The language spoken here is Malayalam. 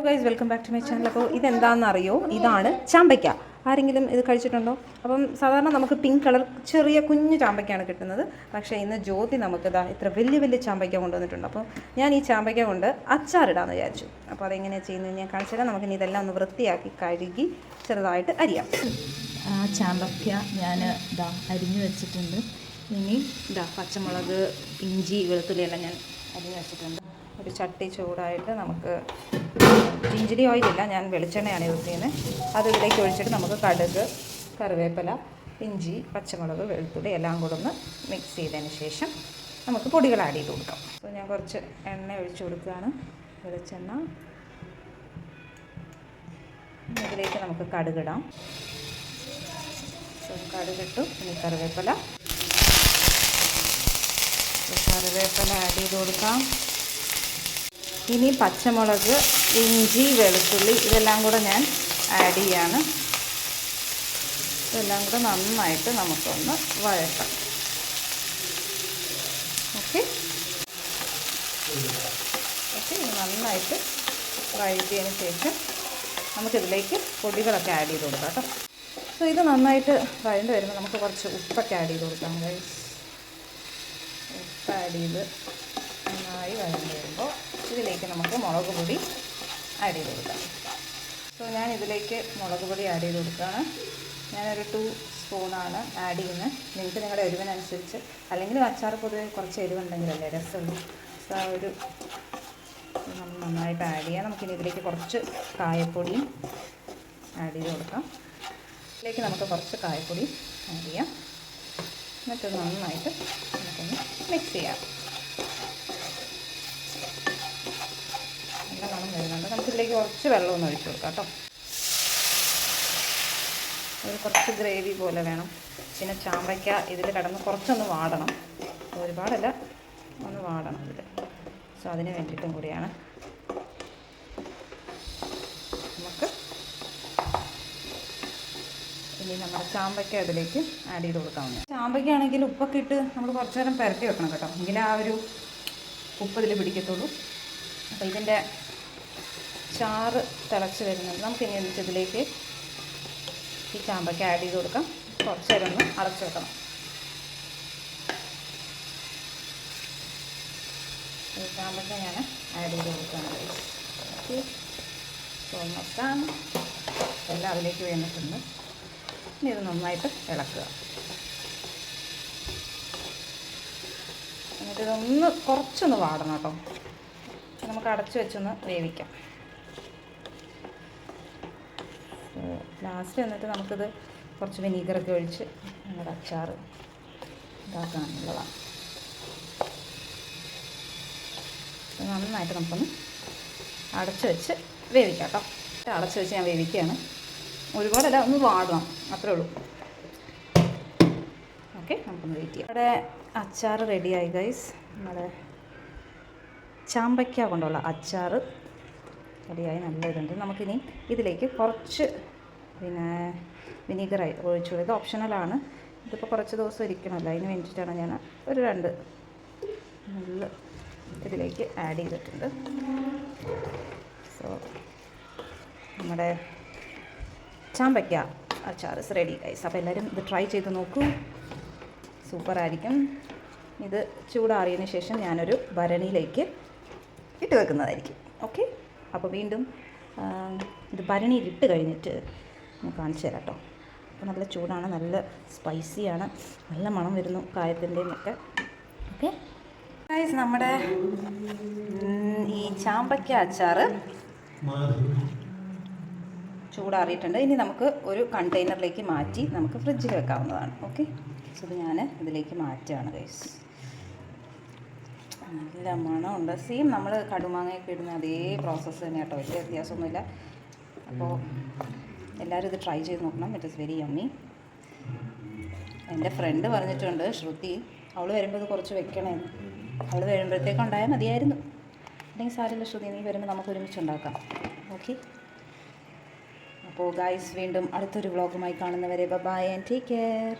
Guys, welcome back to my channel. അപ്പോൾ ഇതെന്താണെന്നറിയോ? ഇതാണ് ചാമ്പയ്ക്ക. ആരെങ്കിലും ഇത് കഴിച്ചിട്ടുണ്ടോ? അപ്പം സാധാരണ നമുക്ക് പിങ്ക് കളർ ചെറിയ കുഞ്ഞു ചാമ്പയ്ക്കാണ് കിട്ടുന്നത്. പക്ഷേ ഇന്ന് ജ്യോതി നമുക്ക് ഇത്ര വലിയ വലിയ ചാമ്പയ്ക്ക കൊണ്ടുവന്നിട്ടുണ്ട്. അപ്പോൾ ഞാൻ ഈ ചാമ്പയ്ക്ക കൊണ്ട് അച്ചാറിടാമെന്ന് വിചാരിച്ചു. അപ്പോൾ അതെങ്ങനെയാണ് ചെയ്യുന്നത് ഞാൻ കാണിച്ചു തരാം. നമുക്കിനി ഇതെല്ലാം ഒന്ന് വൃത്തിയാക്കി കഴുകി ചെറുതായിട്ട് അരിയാം. ചാമ്പയ്ക്ക ഞാൻ അരിഞ്ഞു വെച്ചിട്ടുണ്ട്. ഇനി പച്ചമുളക്, ഇഞ്ചി, വെളുത്തുള്ളി എല്ലാം ഞാൻ അരിഞ്ഞു വെച്ചിട്ടുണ്ട്. ഒരു ചട്ടി ചൂടായിട്ട് നമുക്ക് ജിഞ്ചിരി ഓയിലില്ല, ഞാൻ വെളിച്ചെണ്ണയാണ് യൂസ് ചെയ്യുന്നത്. അത് ഇതിലേക്ക് ഒഴിച്ചിട്ട് നമുക്ക് കടുക്, കറിവേപ്പില, ഇഞ്ചി, പച്ചമുളക്, വെളുത്തുള്ളി എല്ലാം കൂടെ ഒന്ന് മിക്സ് ചെയ്തതിന് ശേഷം നമുക്ക് പൊടികൾ ആഡ് ചെയ്ത് കൊടുക്കാം. അപ്പോൾ ഞാൻ കുറച്ച് എണ്ണ ഒഴിച്ച് കൊടുക്കുകയാണ്, വെളിച്ചെണ്ണ. ഇതിലേക്ക് നമുക്ക് കടുകിടാം. കടുകിട്ടു. ഇനി കറിവേപ്പില ആഡ് ചെയ്ത് കൊടുക്കാം. ഇനി പച്ചമുളക്, ഇഞ്ചി, വെളുത്തുള്ളി ഇതെല്ലാം കൂടെ ഞാൻ ആഡ് ചെയ്യാണ്. ഇതെല്ലാം കൂടെ നന്നായിട്ട് നമുക്കൊന്ന് വഴറ്റാം. ഓക്കെ, ഇനി നന്നായിട്ട് വഴറ്റിയതിന് ശേഷം നമുക്കിതിലേക്ക് പൊടികളൊക്കെ ആഡ് ചെയ്ത് കൊടുക്കാം കേട്ടോ. സോ ഇത് നന്നായിട്ട് വഴണ്ട് വരുമ്പോൾ നമുക്ക് കുറച്ച് ഉപ്പൊക്കെ ആഡ് ചെയ്ത് കൊടുക്കാം. ഉപ്പ് ആഡ് ചെയ്ത് നന്നായി വഴണ്ട് വരുമ്പോൾ ഇതിലേക്ക് നമുക്ക് മുളക് പൊടി ആഡ് ചെയ്ത് കൊടുക്കാം. സോ ഞാൻ ഇതിലേക്ക് മുളക് പൊടി ആഡ് ചെയ്ത് കൊടുക്കുകയാണ്. ഞാനൊരു 2 സ്പൂണാണ് ആഡ് ചെയ്യുന്നത്. നിങ്ങൾക്ക് നിങ്ങളുടെ എരിവിനനുസരിച്ച്, അല്ലെങ്കിൽ അച്ചാർ പൊതുവെ കുറച്ച് എരിവുണ്ടെങ്കിലല്ലേ രസമുള്ളൂ. സോ ആ ഒരു നമ്മൾ നന്നായിട്ട് ആഡ് ചെയ്യാം. നമുക്കിനി ഇതിലേക്ക് കുറച്ച് കായപ്പൊടിയും ആഡ് ചെയ്ത് കൊടുക്കാം. ഇതിലേക്ക് നമുക്ക് കുറച്ച് കായപ്പൊടി ആഡ് ചെയ്യാം. എന്നിട്ട് നന്നായിട്ട് നമുക്കൊന്ന് മിക്സ് ചെയ്യാം. നല്ല മണം വരുന്നുണ്ട്. നമുക്കിതിലേക്ക് കുറച്ച് വെള്ളമൊന്ന് ഒഴിച്ച് കൊടുക്കാം കേട്ടോ. ഒരു കുറച്ച് ഗ്രേവി പോലെ വേണം. പിന്നെ ചാമ്പയ്ക്ക ഇതിൽ കിടന്ന് കുറച്ചൊന്ന് വാടണം, ഒരുപാടല്ല, ഒന്ന് വാടണം ഇതിൽ. സോ അതിന് വേണ്ടിയിട്ടും കൂടിയാണ് നമുക്ക് ഇനി നമ്മുടെ ചാമ്പയ്ക്ക ഇതിലേക്ക് ആഡ് ചെയ്ത് കൊടുക്കാവുന്നത്. ചാമ്പയ്ക്ക ആണെങ്കിൽ ഉപ്പൊക്കെ ഇട്ട് നമ്മൾ കുറച്ച് നേരം പുരട്ടി വെക്കണം കേട്ടോ, എങ്കിലേ ആ ഒരു ഉപ്പ് ഇതിൽ പിടിക്കത്തുള്ളൂ. അപ്പോൾ ഇതിൻ്റെ ചാറ് തിളച്ച് വരുന്നത് നമുക്കിനി ഇതിലേക്ക് ഈ ചാമ്പയ്ക്ക ആഡ് ചെയ്ത് കൊടുക്കാം. കുറച്ച് നേരം ഒന്ന് അടച്ചു വെക്കണം. ഈ ചാമ്പയ്ക്ക ഞാൻ ആഡ് ചെയ്ത് കൊടുക്കുകയാണ്. ഓൾമോസ്റ്റാണ് എല്ലാം അതിലേക്ക് വേണ്ടിയിട്ടുണ്ട്. ഇനി ഇത് നന്നായിട്ട് ഇളക്കുക. എന്നിട്ട് ഇതൊന്ന് കുറച്ചൊന്ന് വാടണം കേട്ടോ. നമുക്ക് അടച്ചു വെച്ചൊന്ന് വേവിക്കാം. ലാസ്റ്റ് എന്നിട്ട് നമുക്കിത് കുറച്ച് വിനീഗറൊക്കെ ഒഴിച്ച് നമ്മുടെ അച്ചാർ ഇതാക്കാനുള്ളതാണ്. നന്നായിട്ട് നമുക്കൊന്ന് അടച്ചു വെച്ച് വേവിക്കാം കേട്ടോ. അടച്ചു വെച്ച് ഞാൻ വേവിക്കുകയാണ്. ഒരുപാടല്ല, ഒന്ന് വാടണം, അത്രേ ഉള്ളൂ. ഓക്കെ, നമുക്കൊന്ന് വെയിറ്റ് ചെയ്യാം. നമ്മുടെ അച്ചാർ റെഡിയായി ഗൈസ്. നമ്മുടെ ചാമ്പയ്ക്ക കൊണ്ടുള്ള അച്ചാർ റെഡിയായി, നല്ല ഇതുണ്ട്. നമുക്കിനി ഇതിലേക്ക് കുറച്ച് വിനീഗർ ഒഴിച്ചു. ഇത് ഓപ്ഷണലാണ്. ഇതിപ്പോൾ കുറച്ച് ദിവസം ഇരിക്കണമല്ലോ, അതിന് വേണ്ടിയിട്ടാണ് ഞാൻ ഒരു 2 നല്ല ഇതിലേക്ക് ആഡ് ചെയ്തിട്ടുണ്ട്. സോ നമ്മുടെ ചാമ്പയ്ക്ക അച്ചാർ റെഡി ഗൈസ്. അപ്പോൾ എല്ലാവരും ഇത് ട്രൈ ചെയ്ത് നോക്കൂ, സൂപ്പറായിരിക്കും. ഇത് ചൂടാറിയതിന് ശേഷം ഞാനൊരു ഭരണിയിലേക്ക് ഇട്ട് വെക്കുന്നതായിരിക്കും. ഓക്കെ, അപ്പോൾ വീണ്ടും ഇത് ഭരണിയിലിട്ട് കഴിഞ്ഞിട്ട് ഞാൻ കാണിച്ചു തരാം കേട്ടോ. അപ്പോൾ നല്ല ചൂടാണ്, നല്ല സ്പൈസിയാണ്, നല്ല മണം വരുന്നു കായത്തിൻ്റെയും ഒക്കെ. ഓക്കെ ഗൈസ്, നമ്മുടെ ഈ ചാമ്പയ്ക്ക അച്ചാർ ചൂടാറിയിട്ടുണ്ട്. ഇനി നമുക്ക് ഒരു കണ്ടെയ്നറിലേക്ക് മാറ്റി നമുക്ക് ഫ്രിഡ്ജിൽ വെക്കാവുന്നതാണ്. ഓക്കെ, സോ ഇത് ഞാൻ ഇതിലേക്ക് മാറ്റുകയാണ് ഗൈസ്. നല്ല മണമുണ്ട്. സെയിം നമ്മൾ കടുമാങ്ങയൊക്കെ ഇടുന്ന അതേ പ്രോസസ്സ് തന്നെ കേട്ടോ, വലിയ വ്യത്യാസമൊന്നുമില്ല. അപ്പോൾ എല്ലാവരും ഇത് ട്രൈ ചെയ്ത് നോക്കണം. It is very yummy. എൻ്റെ ഫ്രണ്ട് പറഞ്ഞിട്ടുണ്ട്, ശ്രുതി, അവൾ വരുമ്പോൾ ഇത് കുറച്ച് വെക്കണേ. അവൾ വരുമ്പോഴത്തേക്ക് ഉണ്ടായാൽ മതിയായിരുന്നു. അല്ലെങ്കിൽ സാരമില്ല ശ്രുതി, നീ വരുമ്പോൾ നമുക്ക് ഒരുമിച്ച് ഉണ്ടാക്കാം. ഓക്കെ, അപ്പോൾ ഗൈസ് വീണ്ടും അടുത്തൊരു വ്ളോഗുമായി കാണുന്നവരെ ബൈ ആൻഡ് ടേക്ക് കെയർ.